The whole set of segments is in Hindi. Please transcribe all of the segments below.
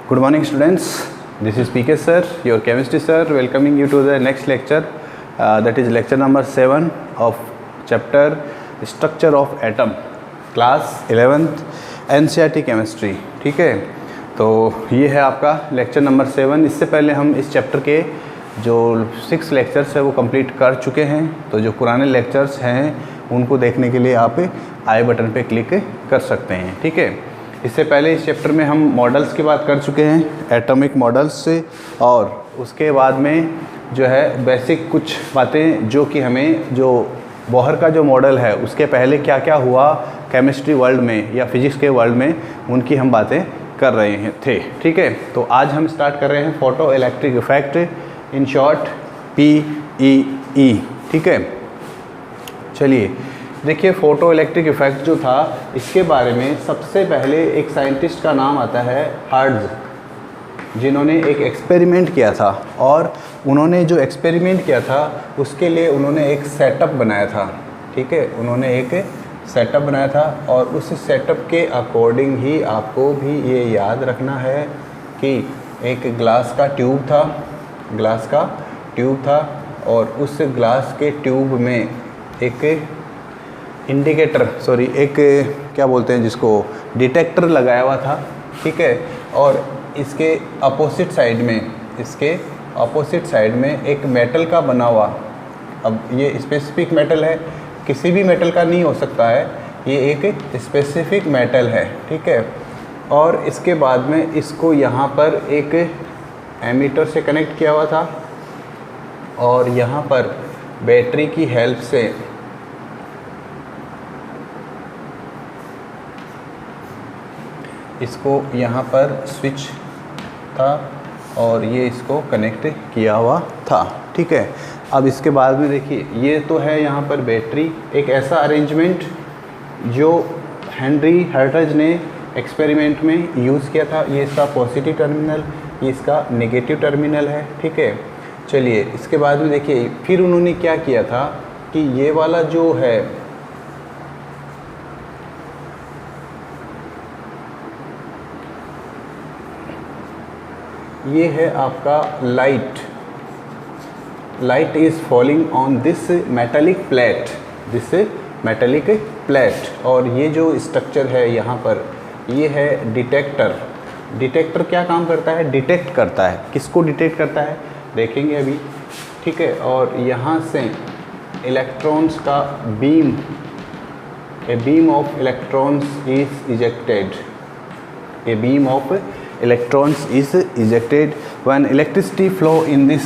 Good morning students, this is PK sir, your chemistry sir, welcoming you to the next lecture, that is lecture number 7 of chapter structure of atom, class 11th NCERT chemistry. ठीक है, तो ये है आपका लेक्चर नंबर 7. इससे पहले हम इस चैप्टर के जो 6 लेक्चर्स है वो कंप्लीट कर चुके हैं. तो जो पुराने लेक्चर्स हैं उनको देखने के लिए आप आई बटन पे क्लिक कर सकते हैं. ठीक है, इससे पहले इस चैप्टर में हम मॉडल्स की बात कर चुके हैं, एटॉमिक मॉडल्स से, और उसके बाद में जो है बेसिक कुछ बातें जो कि हमें जो बोहर का जो मॉडल है उसके पहले क्या क्या हुआ केमिस्ट्री वर्ल्ड में या फिजिक्स के वर्ल्ड में, उनकी हम बातें कर रहे थे. ठीक है, तो आज हम स्टार्ट कर रहे हैं photo electric effect, in short PEE. ठीक है, चलिए देखिए, फोटो इलेक्ट्रिक इफेक्ट जो था इसके बारे में सबसे पहले एक साइंटिस्ट का नाम आता है हर्ट्ज, जिन्होंने एक एक्सपेरिमेंट किया था. और उन्होंने जो एक्सपेरिमेंट किया था उसके लिए उन्होंने एक सेटअप बनाया था. ठीक है, उन्होंने एक सेटअप बनाया था और उस सेटअप के अकॉर्डिंग ही आपको भी ये याद रखना है कि एक ग्लास का ट्यूब था और उस ग्लास के ट्यूब में एक एक क्या बोलते हैं जिसको, डिटेक्टर लगाया हुआ था. ठीक है, और इसके अपोजिट साइड में एक मेटल का बना हुआ, अब ये स्पेसिफिक मेटल है, किसी भी मेटल का नहीं हो सकता है, ये एक स्पेसिफिक मेटल है. ठीक है, और इसके बाद में इसको यहाँ पर एक एमीटर से कनेक्ट किया हुआ था और यहाँ पर बैटरी की हेल्प से इसको यहाँ पर स्विच था और ये इसको कनेक्ट किया हुआ था. ठीक है, अब इसके बाद में देखिए, ये तो है यहाँ पर बैटरी, एक ऐसा अरेंजमेंट जो हेनरी हर्ट्ज ने एक्सपेरिमेंट में यूज़ किया था. ये इसका पॉजिटिव टर्मिनल, ये इसका नेगेटिव टर्मिनल है. ठीक है, चलिए इसके बाद में देखिए फिर उन्होंने क्या किया था कि ये वाला जो है ये है आपका light is falling on this metallic plate, और ये जो स्ट्रक्चर है यहाँ पर ये है डिटेक्टर क्या काम करता है, डिटेक्ट करता है. किसको डिटेक्ट करता है देखेंगे अभी. ठीक है, और यहाँ से इलेक्ट्रॉन्स का beam of electrons is ejected when electricity flow in this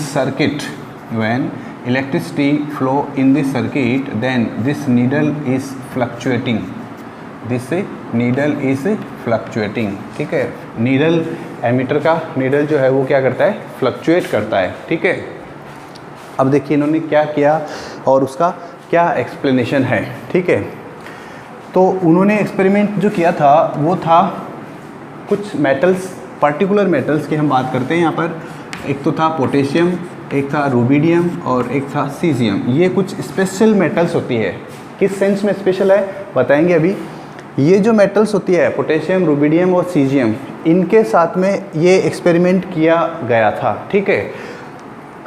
circuit. Then this needle is fluctuating. ठीक है, नीडल, एमीटर का नीडल जो है वो क्या करता है, फ्लक्चुएट करता है. ठीक है, अब देखिए इन्होंने क्या किया और उसका क्या एक्सप्लेनेशन है. ठीक है, तो उन्होंने एक्सपेरिमेंट जो किया था वो था कुछ मेटल्स, पर्टिकुलर मेटल्स की हम बात करते हैं यहाँ पर. एक तो था पोटेशियम, एक था रूबिडियम और एक था सीजियम. ये कुछ स्पेशल मेटल्स होती है. किस सेंस में स्पेशल है बताएंगे अभी. ये जो मेटल्स होती है पोटेशियम, रूबिडियम और सीजियम, इनके साथ में ये एक्सपेरिमेंट किया गया था. ठीक है,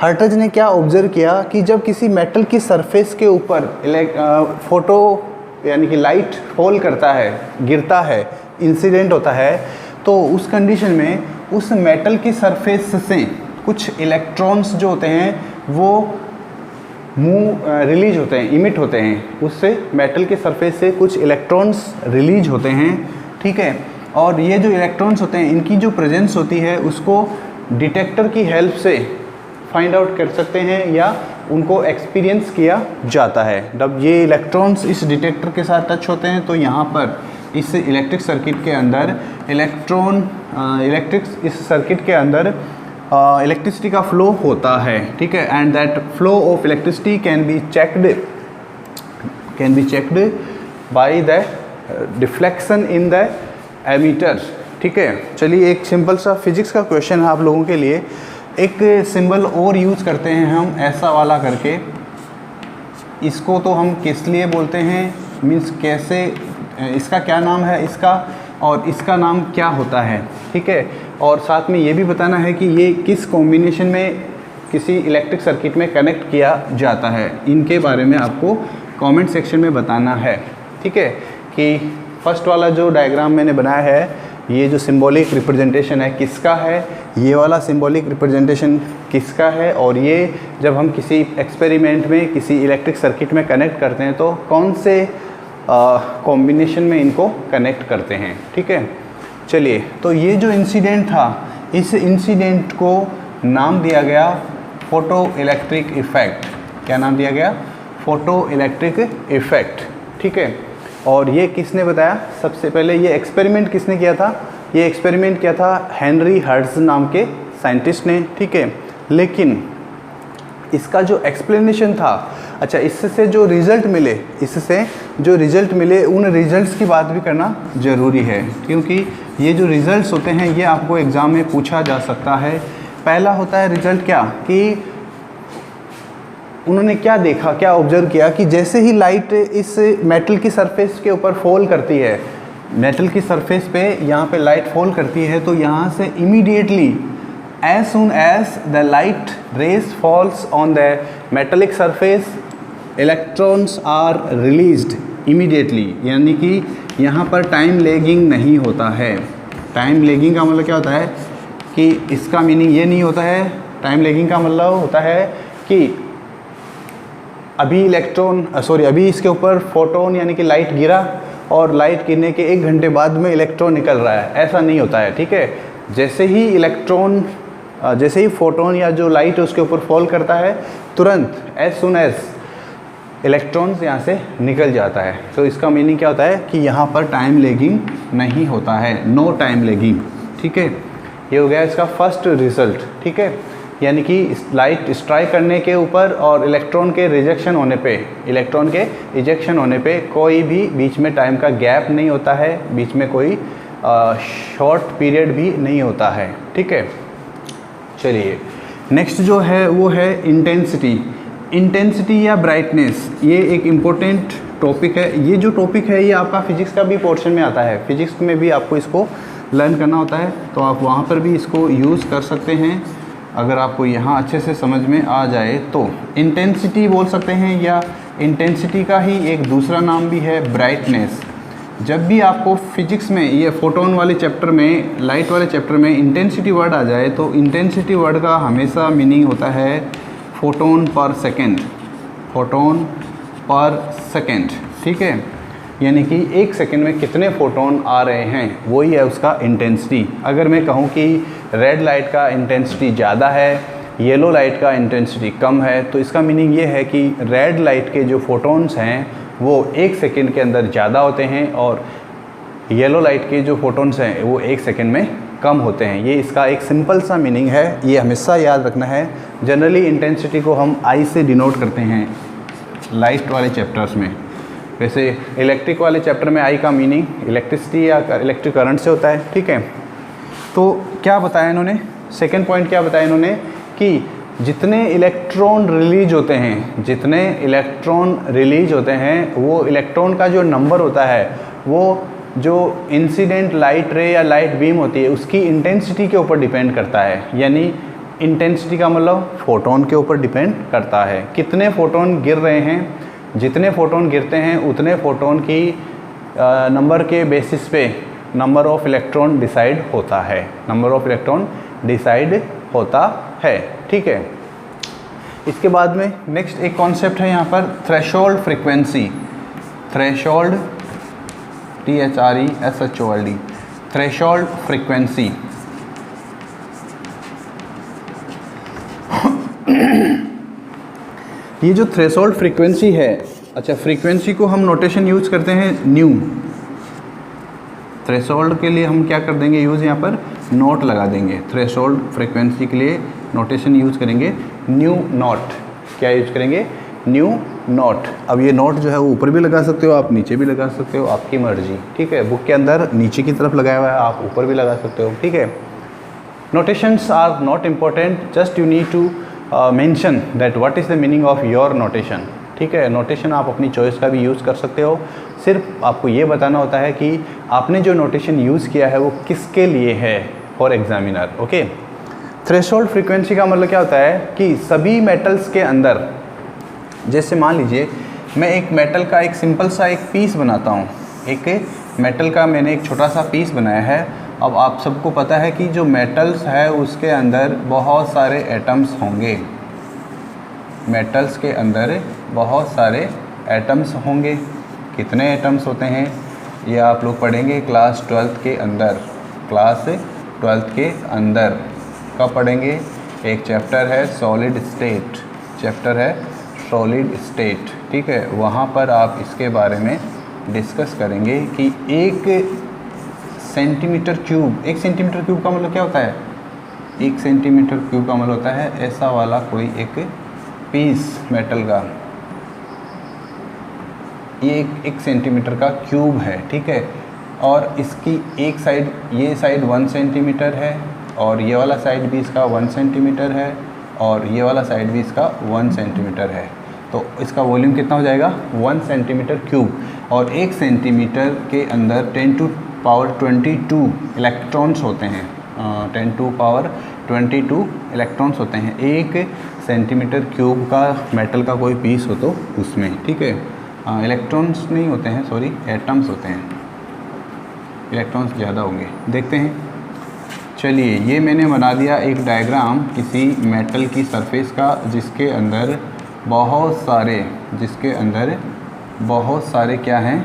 हर्ट्ज ने क्या ऑब्जर्व किया कि जब किसी मेटल की सरफेस के ऊपर फोटो यानी कि लाइट फॉल करता है, गिरता है, इंसिडेंट होता है, तो उस कंडीशन में उस मेटल की सरफेस से कुछ इलेक्ट्रॉन्स जो होते हैं वो रिलीज होते हैं, इमिट होते हैं. उससे मेटल के सरफेस से कुछ इलेक्ट्रॉन्स रिलीज होते हैं. ठीक है, और ये जो इलेक्ट्रॉन्स होते हैं इनकी जो प्रेजेंस होती है उसको डिटेक्टर की हेल्प से फाइंड आउट कर सकते हैं या उनको एक्सपीरियंस किया जाता है. जब ये इलेक्ट्रॉन्स इस डिटेक्टर के साथ टच होते हैं तो यहाँ पर इस इलेक्ट्रिक सर्किट के अंदर इलेक्ट्रिसिटी का फ्लो होता है. ठीक है, and that flow of electricity can be checked by the deflection in the ammeter. ठीक है, चलिए एक सिंपल सा फिजिक्स का क्वेश्चन है आप लोगों के लिए. एक सिंबल और यूज़ करते हैं हम ऐसा वाला करके, इसको तो हम किस लिए बोलते हैं, मीन्स कैसे, इसका क्या नाम है इसका और इसका नाम क्या होता है. ठीक है, और साथ में ये भी बताना है कि ये किस कॉम्बिनेशन में किसी इलेक्ट्रिक सर्किट में कनेक्ट किया जाता है, इनके बारे में आपको कमेंट सेक्शन में बताना है। ठीक है, कि फर्स्ट वाला जो डायग्राम मैंने बनाया है, ये जो सिंबॉलिक रिप्रेजेंटेशन है किसका है, ये वाला सिंबॉलिक रिप्रेजेंटेशन किसका है, और ये जब हम किसी एक्सपेरिमेंट में किसी इलेक्ट्रिक सर्किट में कनेक्ट करते हैं तो कौन से कॉम्बिनेशन में इनको कनेक्ट करते हैं। ठीक है, चलिए, तो ये जो इंसिडेंट था, इस इंसिडेंट को नाम दिया गया फोटो इलेक्ट्रिक इफ़ेक्ट। क्या नाम दिया गया? Photo electric effect. ठीक है, और ये किसने बताया? सबसे पहले ये एक्सपेरिमेंट किसने किया था? ये एक्सपेरिमेंट किया था हेनरी हर्ट्ज़ नाम के साइंटिस्ट ने। ठीक है, लेकिन इसका जो एक्सप्लेनेशन था, अच्छा, इससे जो रिज़ल्ट मिले, इससे जो रिज़ल्ट मिले, उन रिज़ल्ट्स की बात भी करना ज़रूरी है, क्योंकि ये जो रिज़ल्ट्स होते हैं ये आपको एग्ज़ाम में पूछा जा सकता है। पहला होता है रिज़ल्ट क्या, कि उन्होंने क्या देखा, क्या ऑब्जर्व किया कि जैसे ही लाइट इस मेटल की सरफेस के ऊपर फॉल करती है, मेटल की सरफेस पे यहाँ पे लाइट फॉल करती है, तो यहाँ से immediately as soon as the light rays falls on the metallic surface, electrons are released immediately, यानी कि यहाँ पर टाइम लैगिंग नहीं होता है। टाइम लैगिंग का मतलब क्या होता है कि इसका मीनिंग ये नहीं होता है, टाइम लैगिंग का मतलब होता है कि अभी इसके ऊपर फोटोन यानी कि लाइट गिरा और लाइट गिरने के 1 घंटे बाद में इलेक्ट्रॉन निकल रहा है, ऐसा नहीं होता है। ठीक है, जैसे ही फोटोन या जो लाइट उसके ऊपर फॉल करता है, तुरंत एज सुन एज इलेक्ट्रॉन्स यहाँ से निकल जाता है। तो इसका मीनिंग क्या होता है कि यहाँ पर टाइम लैगिंग नहीं होता है, नो टाइम लैगिंग। ठीक है, ये हो गया इसका फर्स्ट रिजल्ट। ठीक है, यानी कि लाइट स्ट्राइक करने के ऊपर और इलेक्ट्रॉन के रिजेक्शन होने पे, इलेक्ट्रॉन के इजेक्शन होने पे कोई भी बीच में टाइम का गैप नहीं होता है, बीच में कोई शॉर्ट पीरियड भी नहीं होता है। ठीक है, चलिए, नेक्स्ट जो है वो है इंटेंसिटी। इंटेंसिटी या ब्राइटनेस, ये एक इम्पोर्टेंट टॉपिक है। ये जो टॉपिक है ये आपका फिजिक्स का भी पोर्शन में आता है, फिजिक्स में भी आपको इसको लर्न करना होता है, तो आप वहाँ पर भी इसको यूज़ कर सकते हैं अगर आपको यहाँ अच्छे से समझ में आ जाए तो। इंटेंसिटी बोल सकते हैं, या इंटेंसिटी का ही एक दूसरा नाम भी है ब्राइटनेस। जब भी आपको फिजिक्स में ये फोटोन वाले चैप्टर में, लाइट वाले चैप्टर में इंटेंसिटी वर्ड आ जाए, तो इंटेंसिटी वर्ड का हमेशा मीनिंग होता है फोटोन पर सेकेंड, फोटोन पर सेकेंड। ठीक है, यानी कि 1 सेकेंड में कितने फोटोन आ रहे हैं, वही है उसका इंटेंसिटी। अगर मैं कहूँ कि रेड लाइट का इंटेंसिटी ज़्यादा है, येलो लाइट का इंटेंसिटी कम है, तो इसका मीनिंग ये है कि रेड लाइट के जो फोटोन्स हैं वो 1 सेकेंड के अंदर ज़्यादा होते हैं, और येलो लाइट के जो फोटोन्स हैं वो 1 सेकेंड में कम होते हैं। ये इसका एक सिंपल सा मीनिंग है, ये हमेशा याद रखना है। जनरली इंटेंसिटी को हम आई से डिनोट करते हैं लाइट वाले चैप्टर्स में। वैसे इलेक्ट्रिक वाले चैप्टर में आई का मीनिंग इलेक्ट्रिसिटी या इलेक्ट्रिक करंट से होता है। ठीक है, तो क्या बताया इन्होंने, सेकेंड पॉइंट क्या बताया इन्होंने कि जितने इलेक्ट्रॉन रिलीज होते हैं, जितने इलेक्ट्रॉन रिलीज होते हैं, वो इलेक्ट्रॉन का जो नंबर होता है वो जो इंसिडेंट लाइट रे या लाइट बीम होती है उसकी इंटेंसिटी के ऊपर डिपेंड करता है। यानी इंटेंसिटी का मतलब फोटोन के ऊपर डिपेंड करता है, कितने फोटोन गिर रहे हैं, जितने फोटोन गिरते हैं उतने फोटोन की नंबर के बेसिस पे नंबर ऑफ इलेक्ट्रॉन डिसाइड होता है, नंबर ऑफ इलेक्ट्रॉन डिसाइड होता है। ठीक है, इसके बाद में नेक्स्ट एक कॉन्सेप्ट है यहाँ पर threshold frequency. Threshold, THRESHOLD, threshold frequency. ये जो थ्रेशोल्ड फ्रीक्वेंसी है, अच्छा, फ्रीक्वेंसी को हम नोटेशन यूज़ करते हैं न्यू। थ्रेशोल्ड के लिए हम क्या कर देंगे यूज़, यहाँ पर नोट लगा देंगे। थ्रेशोल्ड फ्रीक्वेंसी के लिए नोटेशन यूज़ करेंगे न्यू नॉट। क्या यूज़ करेंगे? New not. अब ये नोट जो है वो ऊपर भी लगा सकते हो आप, नीचे भी लगा सकते हो, आपकी मर्जी। ठीक है, बुक के अंदर नीचे की तरफ लगाया हुआ है, आप ऊपर भी लगा सकते हो। ठीक है, notations are not important, just you need to mention that what is the meaning of your notation. ठीक है, नोटेशन आप अपनी चॉइस का भी यूज़ कर सकते हो, सिर्फ आपको ये बताना होता है कि आपने जो नोटेशन यूज़ किया है वो किसके लिए है, for examiner. Okay, threshold frequency का मतलब क्या होता है कि सभी मेटल्स के अंदर, जैसे मान लीजिए मैं एक मेटल का एक सिंपल सा एक पीस बनाता हूँ, एक मेटल का मैंने एक छोटा सा पीस बनाया है। अब आप सबको पता है कि जो मेटल्स है उसके अंदर बहुत सारे एटम्स होंगे, मेटल्स के अंदर बहुत सारे एटम्स होंगे। कितने एटम्स होते हैं ये आप लोग पढ़ेंगे क्लास 12th के अंदर, क्लास 12th के अंदर कब पढ़ेंगे? एक चैप्टर है सॉलिड स्टेट, चैप्टर है सॉलिड स्टेट, ठीक है, वहाँ पर आप इसके बारे में डिस्कस करेंगे कि एक सेंटीमीटर क्यूब, एक सेंटीमीटर क्यूब का मतलब क्या होता है? एक सेंटीमीटर क्यूब का मतलब होता है ऐसा वाला कोई एक पीस मेटल का, ये एक सेंटीमीटर का क्यूब है, ठीक है, और इसकी एक साइड, ये साइड 1 सेंटीमीटर है और ये वाला साइड भी इसका 1 सेंटीमीटर है और ये वाला साइड भी इसका 1 सेंटीमीटर है। तो इसका वॉल्यूम कितना हो जाएगा? 1 सेंटीमीटर क्यूब। और एक सेंटीमीटर के अंदर 10 टू पावर 22 इलेक्ट्रॉन्स होते हैं, 10 टू पावर 22 इलेक्ट्रॉन्स होते हैं एक सेंटीमीटर क्यूब का मेटल का कोई पीस हो तो उसमें, ठीक है। इलेक्ट्रॉन्स नहीं होते हैं, सॉरी, एटम्स होते हैं, इलेक्ट्रॉन्स ज़्यादा होंगे। देखते हैं, चलिए ये मैंने बना दिया एक डायग्राम किसी मेटल की सरफेस का जिसके अंदर बहुत सारे क्या हैं?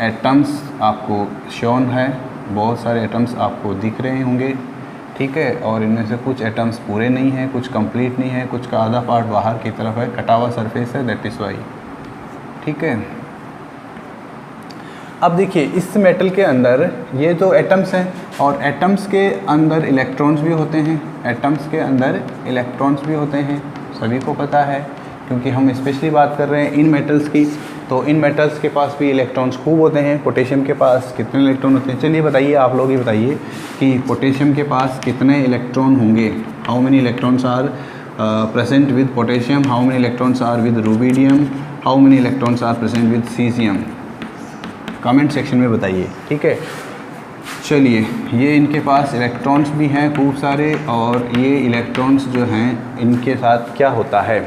एटम्स आपको शोन है, बहुत सारे एटम्स आपको दिख रहे होंगे, ठीक है, और इनमें से कुछ एटम्स पूरे नहीं हैं, कुछ कंप्लीट नहीं है, कुछ का आधा पार्ट बाहर की तरफ है, कटा हुआ सरफेस है, दैट इज़ वाई, ठीक है। अब देखिए इस मेटल के अंदर ये तो एटम्स हैं और एटम्स के अंदर इलेक्ट्रॉन्स भी होते हैं, एटम्स के अंदर इलेक्ट्रॉन्स भी होते हैं, सभी को पता है क्योंकि हम स्पेशली बात कर रहे हैं इन मेटल्स की। तो इन मेटल्स के पास भी इलेक्ट्रॉन्स खूब होते हैं। पोटेशियम के पास कितने इलेक्ट्रॉन होते हैं? चलिए बताइए, आप लोग ही बताइए कि पोटेशियम के पास कितने इलेक्ट्रॉन होंगे? How many electrons are present with potassium, how many electrons are with rubidium, how many electrons are present with caesium? Comment section में बताइए, ठीक है। चलिए ये इनके पास इलेक्ट्रॉन्स भी हैं खूब सारे, और ये इलेक्ट्रॉन्स जो हैं इनके साथ क्या होता है?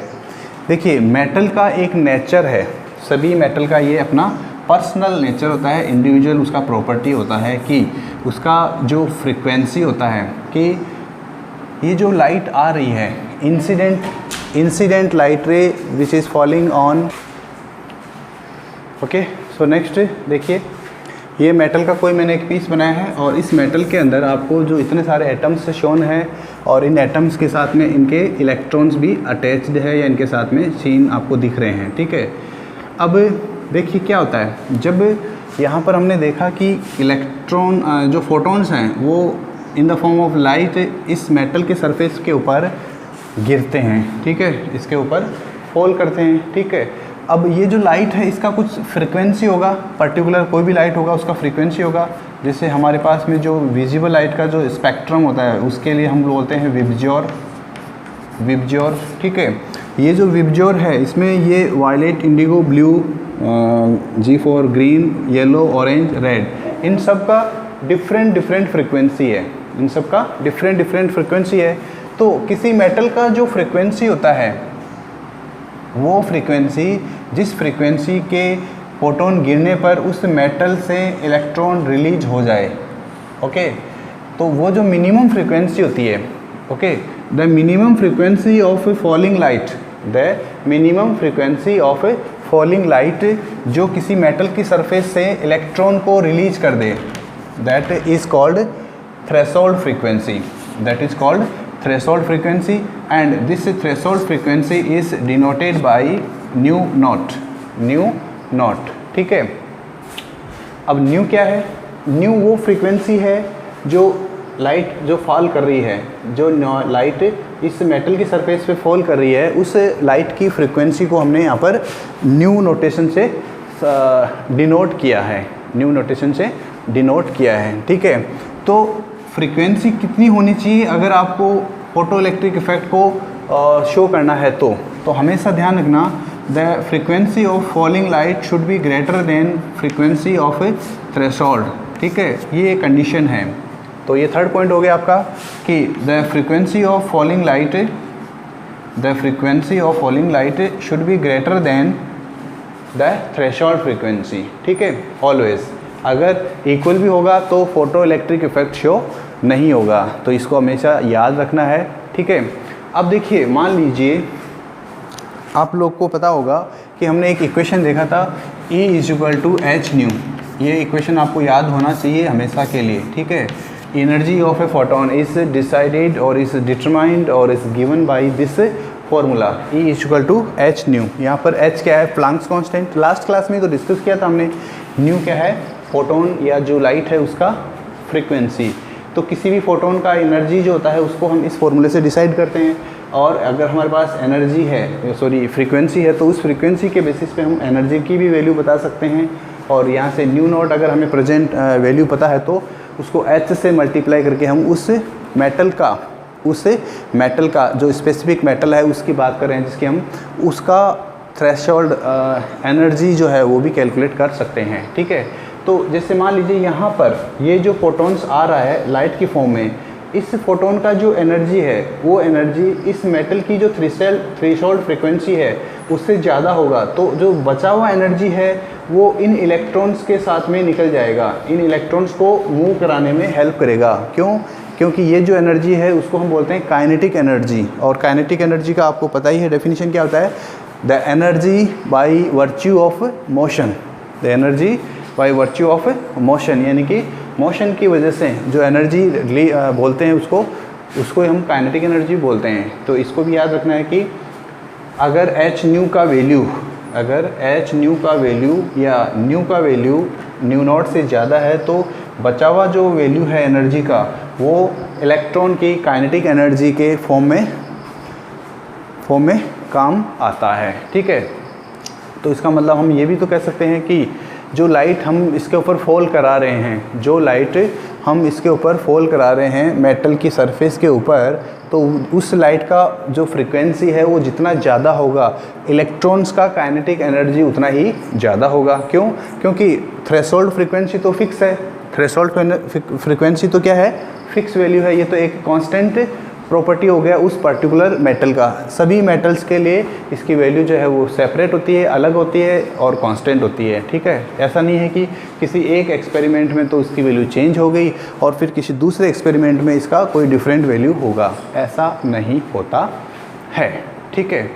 देखिए मेटल का एक नेचर है, सभी मेटल का ये अपना पर्सनल नेचर होता है, इंडिविजुअल उसका प्रॉपर्टी होता है कि उसका जो फ्रीक्वेंसी होता है कि ये जो लाइट आ रही है, इंसिडेंट लाइट रे which is falling on, okay. So next देखिए, ये मेटल का कोई मैंने एक पीस बनाया है और इस मेटल के अंदर आपको जो इतने सारे एटम्स शोन है और इन एटम्स के साथ में इनके इलेक्ट्रॉन्स भी अटैच्ड है या इनके साथ में चेन आपको दिख रहे हैं, ठीक है। अब देखिए क्या होता है, जब यहाँ पर हमने देखा कि इलेक्ट्रॉन जो फोटॉन्स हैं वो in the form of light इस मेटल के सरफेस के ऊपर गिरते हैं, ठीक है, इसके ऊपर फॉल करते हैं, ठीक है। अब ये जो लाइट है इसका कुछ फ्रीक्वेंसी होगा, पर्टिकुलर कोई भी लाइट होगा उसका फ्रीक्वेंसी होगा। जैसे हमारे पास में जो विजिबल लाइट का जो स्पेक्ट्रम होता है उसके लिए हम बोलते हैं विबज्योर, ठीक है। ये जो विबज्योर है इसमें ये violet, indigo, blue, G for green, yellow, orange, red, इन सब का डिफरेंट फ्रीक्वेंसी है, इन सब का डिफरेंट फ्रीक्वेंसी है। तो किसी मेटल का जो फ्रीक्वेंसी होता है वो फ्रीक्वेंसी, जिस फ्रीक्वेंसी के फोटोन गिरने पर उस मेटल से इलेक्ट्रॉन रिलीज हो जाए, ओके, तो वो जो मिनिमम फ्रीक्वेंसी होती है, okay, the minimum frequency of falling light, the minimum frequency of falling light जो किसी मेटल की सरफेस से इलेक्ट्रॉन को रिलीज कर दे, that is called threshold frequency, that is called threshold frequency, and this threshold frequency is denoted by nu naught, ठीक है। अब न्यू क्या है? न्यू वो फ्रीक्वेंसी है जो लाइट जो फॉल कर रही है, जो लाइट इस मेटल की सरफेस पे फॉल कर रही है, उस लाइट की फ्रीक्वेंसी को हमने यहाँ पर न्यू नोटेशन से डिनोट किया है, न्यू नोटेशन से डिनोट किया है, ठीक है। तो फ्रीक्वेंसी कितनी होनी चाहिए अगर आपको फोटो इलेक्ट्रिक इफेक्ट को शो करना है? तो हमेशा ध्यान रखना, the frequency of falling light should be greater than frequency of A threshold, ठीक है, ये कंडीशन है। तो ये थर्ड पॉइंट हो गया आपका कि the frequency of falling light should be greater than the threshold frequency, ठीक है, ऑलवेज। अगर इक्वल भी होगा तो फोटो इलेक्ट्रिक इफेक्ट शो नहीं होगा, तो इसको हमेशा याद रखना है, ठीक है। अब देखिए, मान लीजिए आप लोग को पता होगा कि हमने एक इक्वेशन देखा था E = h²। ये इक्वेशन आपको याद होना चाहिए हमेशा के लिए, ठीक है। Energy of a photon is decided और इज डिटरमाइंड और is given by this formula E = h²। यहाँ पर h क्या है? Planck's constant. लास्ट क्लास में तो डिस्कस किया था हमने। न्यू क्या है? फोटोन या जो लाइट है उसका फ्रीक्वेंसी। तो किसी भी फोटोन का एनर्जी जो होता है उसको हम इस फॉर्मूले से डिसाइड करते हैं, और अगर हमारे पास एनर्जी है, फ्रीक्वेंसी है, तो उस फ्रीक्वेंसी के बेसिस पे हम एनर्जी की भी वैल्यू बता सकते हैं। और यहाँ से न्यू नॉट अगर हमें प्रेजेंट वैल्यू पता है तो उसको h से मल्टीप्लाई करके हम उस मेटल का जो स्पेसिफिक मेटल है उसकी बात कर रहे हैं, जिसकी हम उसका थ्रेशोल्ड एनर्जी जो है वो भी कैलकुलेट कर सकते हैं, ठीक है। तो जैसे मान लीजिए यहाँ पर ये जो फोटोन्स आ रहा है लाइट की फॉर्म में, इस फोटोन का जो एनर्जी है वो एनर्जी इस मेटल की जो थ्रेशोल्ड फ्रीक्वेंसी है उससे ज़्यादा होगा, तो जो बचा हुआ एनर्जी है वो इन इलेक्ट्रॉन्स के साथ में निकल जाएगा, इन इलेक्ट्रॉन्स को मूव कराने में हेल्प करेगा। क्यों? क्योंकि ये जो एनर्जी है उसको हम बोलते हैं काइनेटिक एनर्जी, और काइनेटिक एनर्जी का आपको पता ही है डेफिनेशन क्या होता है? The energy by virtue of motion. The energy by virtue of motion, यानी कि मोशन की वजह से जो एनर्जी बोलते हैं उसको हम काइनेटिक एनर्जी बोलते हैं। तो इसको भी याद रखना है कि अगर h² का वैल्यू या न्यू का वैल्यू न्यू नॉट से ज़्यादा है तो बचा हुआ जो वैल्यू है एनर्जी का वो इलेक्ट्रॉन की काइनेटिक एनर्जी के फॉर्म में काम आता है, ठीक है। तो इसका मतलब हम ये भी तो कह सकते हैं कि जो लाइट हम इसके ऊपर फॉल करा रहे हैं, मेटल की सरफेस के ऊपर, तो उस लाइट का जो फ्रीक्वेंसी है वो जितना ज़्यादा होगा, इलेक्ट्रॉन्स का काइनेटिक एनर्जी उतना ही ज़्यादा होगा। क्यों? क्योंकि थ्रेशोल्ड फ्रीक्वेंसी तो फिक्स है। थ्रेशोल्ड फ्रीक्वेंसी तो क्या है? फिक्स वैल्यू है। ये तो एक कांस्टेंट प्रॉपर्टी हो गया उस पर्टिकुलर मेटल का। सभी मेटल्स के लिए इसकी वैल्यू जो है वो सेपरेट होती है, अलग होती है और कांस्टेंट होती है, ठीक है। ऐसा नहीं है कि किसी एक एक्सपेरिमेंट में तो इसकी वैल्यू चेंज हो गई और फिर किसी दूसरे एक्सपेरिमेंट में इसका कोई डिफरेंट वैल्यू होगा, ऐसा नहीं होता है, ठीक है।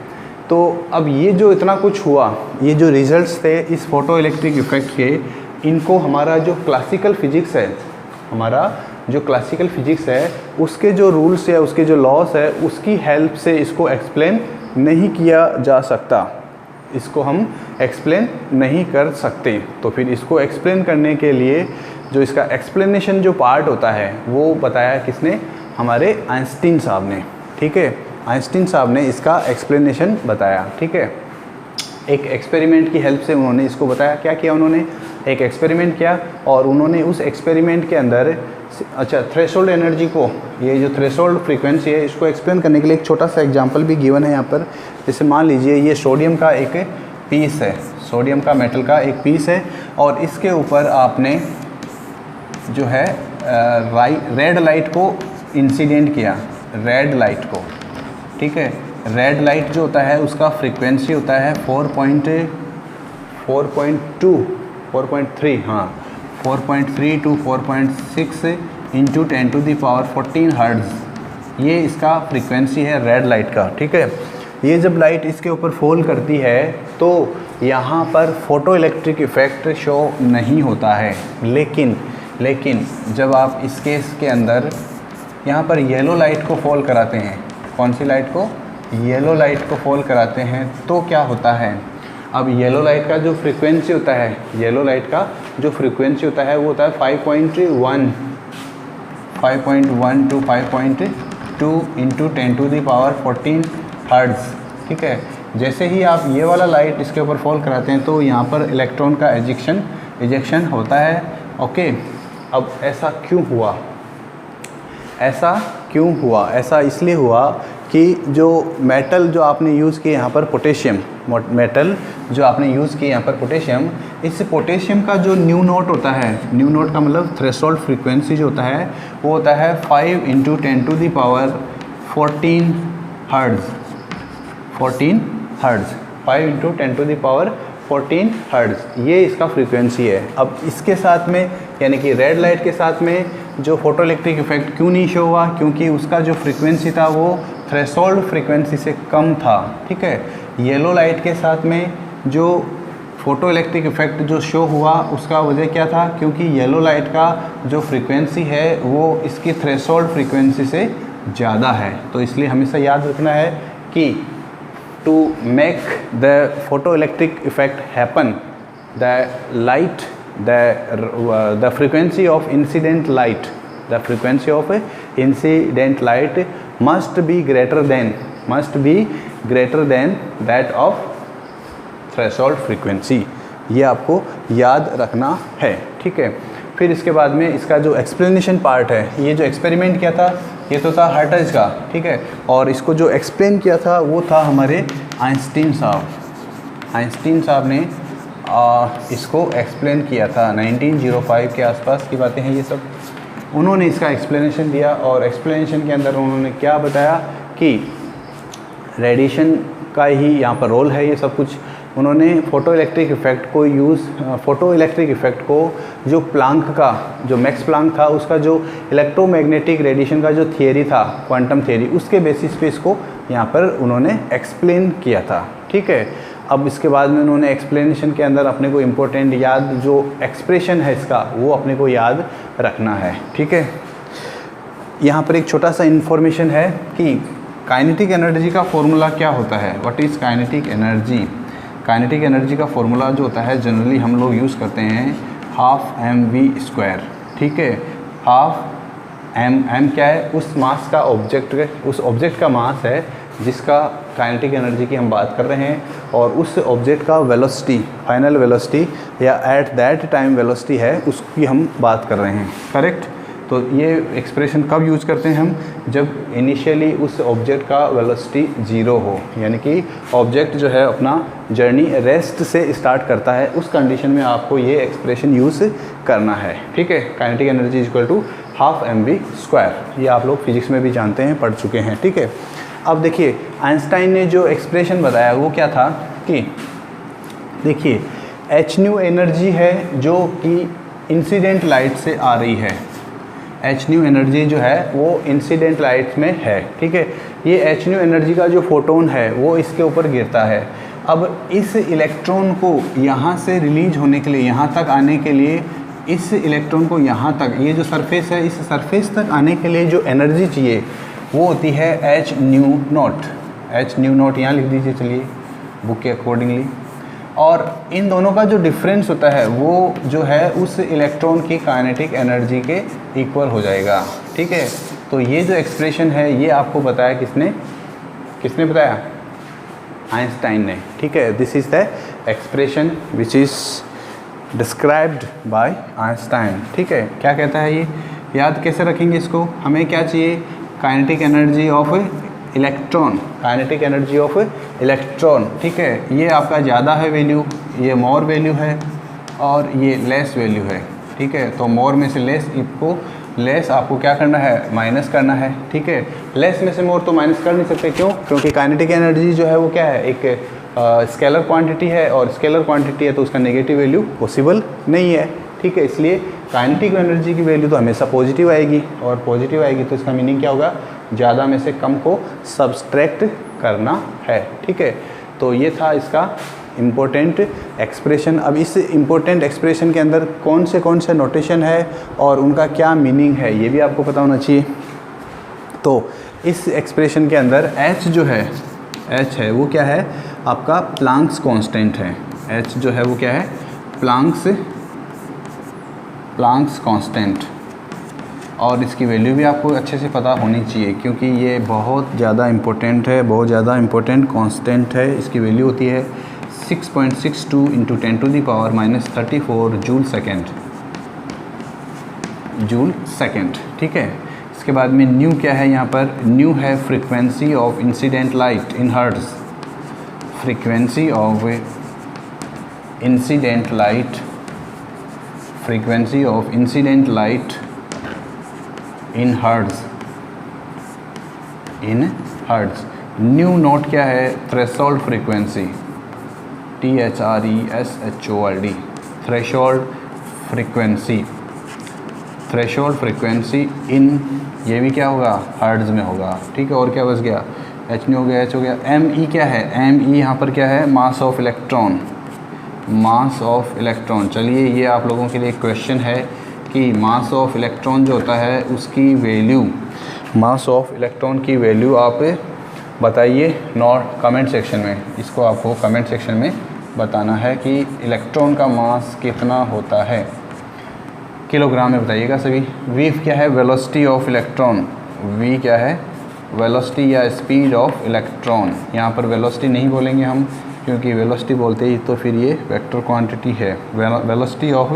तो अब ये जो इतना कुछ हुआ, ये जो रिजल्ट्स थे इस फोटो इलेक्ट्रिक इफेक्ट के, इनको हमारा जो क्लासिकल फिजिक्स है उसके जो रूल्स है, उसके जो लॉस है, उसकी हेल्प से इसको एक्सप्लेन नहीं किया जा सकता, इसको हम एक्सप्लेन नहीं कर सकते। तो फिर इसको एक्सप्लेन करने के लिए जो इसका एक्सप्लेनेशन जो पार्ट होता है वो बताया किसने? हमारे आइंस्टीन साहब ने, ठीक है। आइंस्टीन साहब ने इसका एक्सप्लेनेशन बताया, ठीक है। एक एक्सपेरिमेंट की हेल्प से उन्होंने इसको बताया। क्या किया उन्होंने? एक एक्सपेरिमेंट किया और उन्होंने उस एक्सपेरिमेंट के अंदर थ्रेशोल्ड एनर्जी को, ये जो थ्रेशोल्ड फ्रीक्वेंसी है, इसको एक्सप्लेन करने के लिए एक छोटा सा एग्जांपल भी गिवन है यहाँ पर। जैसे मान लीजिए ये सोडियम का एक पीस है, सोडियम का मेटल का एक पीस है, और इसके ऊपर आपने जो है रेड लाइट को इंसिडेंट किया, रेड लाइट को, ठीक है। रेड लाइट जो होता है उसका फ्रीक्वेंसी होता है 4.3 to 4.6 × 10⁻14 हर्ट्ज़, ये इसका फ्रीक्वेंसी है रेड लाइट का, ठीक है। ये जब लाइट इसके ऊपर फॉल करती है तो यहाँ पर फोटो इलेक्ट्रिक इफ़ेक्ट शो नहीं होता है, लेकिन जब आप इस केस के अंदर यहाँ पर येलो लाइट को फॉल कराते हैं, कौन सी लाइट को? येलो लाइट को फॉल कराते हैं, तो क्या होता है? अब येलो लाइट का जो फ्रीक्वेंसी होता है, वो होता है 5.1 to 5.2 × 10⁻14 हर्ट्ज़, ठीक है। जैसे ही आप ये वाला लाइट इसके ऊपर फॉल कराते हैं तो यहाँ पर इलेक्ट्रॉन का इजेक्शन होता है, ओके। अब ऐसा क्यों हुआ? ऐसा इसलिए हुआ कि जो मेटल जो आपने यूज़ किए यहाँ पर पोटेशियम, मेटल जो आपने यूज़ किए यहाँ पर पोटेशियम, इस पोटेशियम का जो न्यू नोट होता है, न्यू नोट का मतलब थ्रेशोल्ड फ्रीक्वेंसी जो होता है वो होता है 5 × 10⁻14 हर्ट्ज़, 14 हर्ट्ज़, 5 × 10⁻14 हर्ट्ज़, ये इसका फ्रीक्वेंसी है। अब इसके साथ में यानी कि रेड लाइट के साथ में जो फोटो इलेक्ट्रिक इफेक्ट क्यों नहीं शो हुआ, क्योंकि उसका जो फ्रीक्वेंसी था वो थ्रेशोल्ड फ्रीक्वेंसी से कम था, ठीक है। येलो लाइट के साथ में जो फोटो इलेक्ट्रिक इफेक्ट जो शो हुआ उसका वजह क्या था, क्योंकि येलो लाइट का जो फ्रीक्वेंसी है वो इसकी थ्रेशोल्ड फ्रीक्वेंसी से ज़्यादा है। तो इसलिए हमेशा याद रखना है कि to make the photoelectric effect happen, the light, the frequency of incident light, the frequency of incident light must be greater than that of threshold frequency, ये आपको याद रखना है, ठीक है। फिर इसके बाद में इसका जो एक्सप्लेनेशन पार्ट है, ये जो एक्सपेरिमेंट किया था ये तो था हर्ट्ज़ का, ठीक है, और इसको जो एक्सप्लेन किया था वो था हमारे आइंस्टीन साहब ने इसको एक्सप्लेन किया था। 1905 के आसपास की बातें हैं ये सब। उन्होंने इसका एक्सप्लेनेशन दिया और एक्सप्लेनेशन के अंदर उन्होंने क्या बताया कि रेडिएशन का ही यहाँ पर रोल है ये सब कुछ। उन्होंने फोटो इलेक्ट्रिक इफेक्ट को जो प्लांक का, जो मैक्स प्लांक था उसका जो इलेक्ट्रोमैग्नेटिक रेडिएशन का जो थियरी था, क्वांटम थियरी, उसके बेसिस पे इसको यहाँ पर उन्होंने एक्सप्लेन किया था, ठीक है। अब इसके बाद में उन्होंने एक्सप्लेनेशन के अंदर अपने को इम्पोर्टेंट याद जो एक्सप्रेशन है इसका वो अपने को याद रखना है, ठीक है। यहाँ पर एक छोटा सा इन्फॉर्मेशन है कि काइनेटिक एनर्जी का फॉर्मूला क्या होता है। What is kinetic energy? Kinetic energy का फॉर्मूला जो होता है जनरली हम लोग यूज़ करते हैं 12mv², ठीक है। 12m क्या है? उस मास का उस ऑब्जेक्ट का मास है जिसका काइनेटिक एनर्जी की हम बात कर रहे हैं, और उस ऑब्जेक्ट का वेलोसिटी, फाइनल वेलोसिटी या एट दैट टाइम वेलोसिटी है, उसकी हम बात कर रहे हैं, करेक्ट। तो ये एक्सप्रेशन कब यूज़ करते हैं हम? जब इनिशियली उस ऑब्जेक्ट का वेलोसिटी 0 हो, यानी कि ऑब्जेक्ट जो है अपना जर्नी रेस्ट से स्टार्ट करता है, उस कंडीशन में आपको ये एक्सप्रेशन यूज़ करना है, ठीक है। Kinetic energy is equal to 12mv², ये आप लोग फिजिक्स में भी जानते हैं, पढ़ चुके हैं, ठीक है। अब देखिए आइंस्टाइन ने जो एक्सप्रेशन बताया वो क्या था कि देखिए hν एनर्जी है जो कि इंसिडेंट लाइट से आ रही है। hν एनर्जी जो है वो इंसिडेंट लाइट में है, ठीक है। ये hν एनर्जी का जो फोटोन है वो इसके ऊपर गिरता है। अब इस इलेक्ट्रॉन को यहाँ से रिलीज होने के लिए, यहाँ तक आने के लिए, इस इलेक्ट्रॉन को यहाँ तक, ये जो सरफेस है, इस सरफेस तक आने के लिए जो एनर्जी चाहिए वो होती है hν0। hν0 यहाँ लिख दीजिए, चलिए बुक के अकॉर्डिंगली। और इन दोनों का जो डिफरेंस होता है वो जो है उस इलेक्ट्रॉन की काइनेटिक एनर्जी के इक्वल हो जाएगा, ठीक है। तो ये जो एक्सप्रेशन है ये आपको बताया किसने बताया? आइंस्टाइन ने, ठीक है। This is the expression which is described bye Einstein, ठीक है। क्या कहता है ये? याद कैसे रखेंगे इसको? हमें क्या चाहिए? Kinetic energy of electron, kinetic energy of electron, ठीक है। ये आपका ज़्यादा है वैल्यू, ये मोर वैल्यू है, और ये लेस वैल्यू है, ठीक है। तो मोर में से लेस आपको क्या करना है? माइनस करना है, ठीक है। लेस में से मोर तो माइनस कर नहीं सकते, क्यों? क्योंकि काइनेटिक एनर्जी जो है वो क्या है? एक स्केलर क्वांटिटी है, और स्केलर क्वांटिटी है तो उसका नेगेटिव वैल्यू पॉसिबल नहीं है, ठीक है। इसलिए काइनेटिक एनर्जी की वैल्यू तो हमेशा पॉजिटिव आएगी, और पॉजिटिव आएगी तो इसका मीनिंग क्या होगा? ज़्यादा में से कम को सब्सट्रैक्ट करना है, ठीक है। तो ये था इसका इम्पोर्टेंट एक्सप्रेशन। अब इस इम्पोर्टेंट एक्सप्रेशन के अंदर कौन से नोटेशन है और उनका क्या मीनिंग है ये भी आपको पता होना चाहिए। तो इस एक्सप्रेशन के अंदर h जो है, h है वो क्या है? आपका प्लांक्स कांस्टेंट है। h जो है वो क्या है? प्लांक्स कांस्टेंट, और इसकी वैल्यू भी आपको अच्छे से पता होनी चाहिए, क्योंकि ये बहुत ज़्यादा इम्पोर्टेंट है, बहुत ज़्यादा इम्पोर्टेंट कांस्टेंट है। इसकी वैल्यू होती है 6.62 × 10⁻34 जूल सेकेंड, ठीक है। इसके बाद में न्यू क्या है यहाँ पर, न्यू है frequency of incident light in hertz, frequency of incident light, frequency of incident light in hertz, in hertz. New note क्या है, threshold frequency, THRESHOLD, threshold frequency, threshold frequency in, ये भी क्या होगा, हर्ट्ज में होगा। ठीक है, और क्या बच गया, एच न्यू हो गया, एच हो गया। ME क्या है, ME यहाँ पर क्या है, mass of electron, mass of electron. चलिए ये आप लोगों के लिए एक क्वेश्चन है कि मास ऑफ इलेक्ट्रॉन जो होता है उसकी वैल्यू, मास ऑफ इलेक्ट्रॉन की वैल्यू आप बताइए नोट कमेंट सेक्शन में। इसको आपको कमेंट सेक्शन में बताना है कि इलेक्ट्रॉन का मास कितना होता है, किलोग्राम में बताइएगा सभी। V क्या है, वेलोसिटी ऑफ इलेक्ट्रॉन, V क्या है, वेलोसिटी या स्पीड ऑफ इलेक्ट्रॉन। यहाँ पर वेलोसिटी नहीं बोलेंगे हम, क्योंकि वेलोसिटी बोलते ही तो फिर ये वेक्टर क्वांटिटी है। वेलोसिटी ऑफ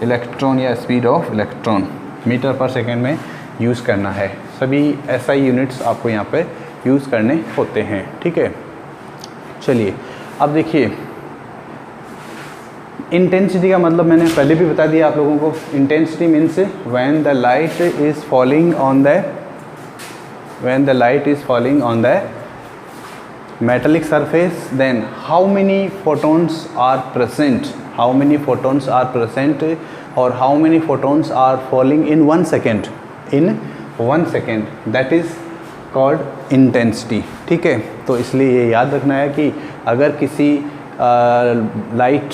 इलेक्ट्रॉन या स्पीड ऑफ इलेक्ट्रॉन मीटर पर सेकेंड में यूज़ करना है। सभी SI यूनिट्स आपको यहाँ पे यूज़ करने होते हैं। ठीक है, चलिए अब देखिए इंटेंसिटी का मतलब मैंने पहले भी बता दिया आप लोगों को। Intensity means when the light is falling on the, when the light is falling on the metallic surface, then how many photons are present, how many photons are present or how many photons are falling in 1 second, in 1 second, that is called intensity। ठीक है, तो इसलिए ये याद रखना है कि अगर किसी लाइट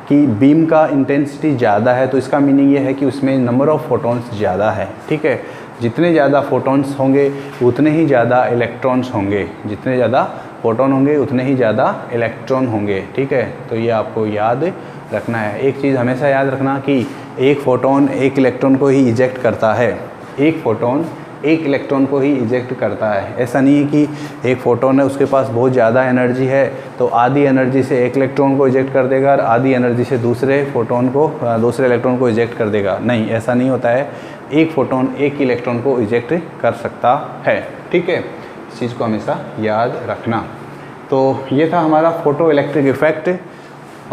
की बीम का इंटेंसिटी ज़्यादा है तो इसका मीनिंग ये है कि उसमें नंबर ऑफ़ फोटॉन्स ज़्यादा है। ठीक है, जितने ज़्यादा फोटॉन्स होंगे उतने ही ज़्यादा इलेक्ट्रॉन्स होंगे, जितने ज़्यादा फोटॉन होंगे उतने ही ज़्यादा इलेक्ट्रॉन होंगे। ठीक है, तो ये आपको याद रखना है। एक चीज़ हमेशा याद रखना कि एक फ़ोटॉन एक इलेक्ट्रॉन को ही इजेक्ट करता है, एक फ़ोटॉन एक इलेक्ट्रॉन को ही इजेक्ट करता है। ऐसा नहीं है कि एक फ़ोटॉन है उसके पास बहुत ज़्यादा एनर्जी है तो आधी एनर्जी से एक इलेक्ट्रॉन को इजेक्ट कर देगा और आधी एनर्जी से दूसरे फ़ोटॉन को, दूसरे इलेक्ट्रॉन को इजेक्ट कर देगा। नहीं, ऐसा नहीं होता है। एक फ़ोटॉन एक इलेक्ट्रॉन को इजेक्ट कर सकता है। ठीक है, इस चीज़ को हमेशा याद रखना। तो ये था हमारा फ़ोटो इलेक्ट्रिक इफ़ेक्ट,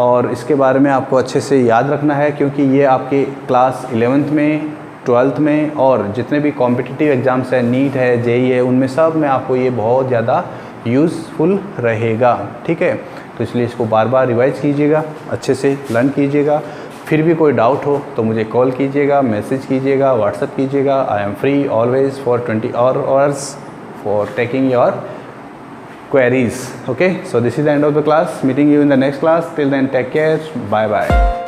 और इसके बारे में आपको अच्छे से याद रखना है क्योंकि ये आपके क्लास 11th में, 12th में और जितने भी कॉम्पिटिटिव एग्ज़ाम्स है, नीट है, JEE है, उनमें सब में आपको ये बहुत ज़्यादा यूज़फुल रहेगा। ठीक है, तो इसलिए इसको बार बार रिवाइज़ कीजिएगा, अच्छे से लर्न कीजिएगा। फिर भी कोई डाउट हो तो मुझे कॉल कीजिएगा, मैसेज कीजिएगा, व्हाट्सएप कीजिएगा। I am free always for 20 hours for taking your queries. Okay, so this is the end of the class. Meeting you in the next class. Till then, take care. Bye bye.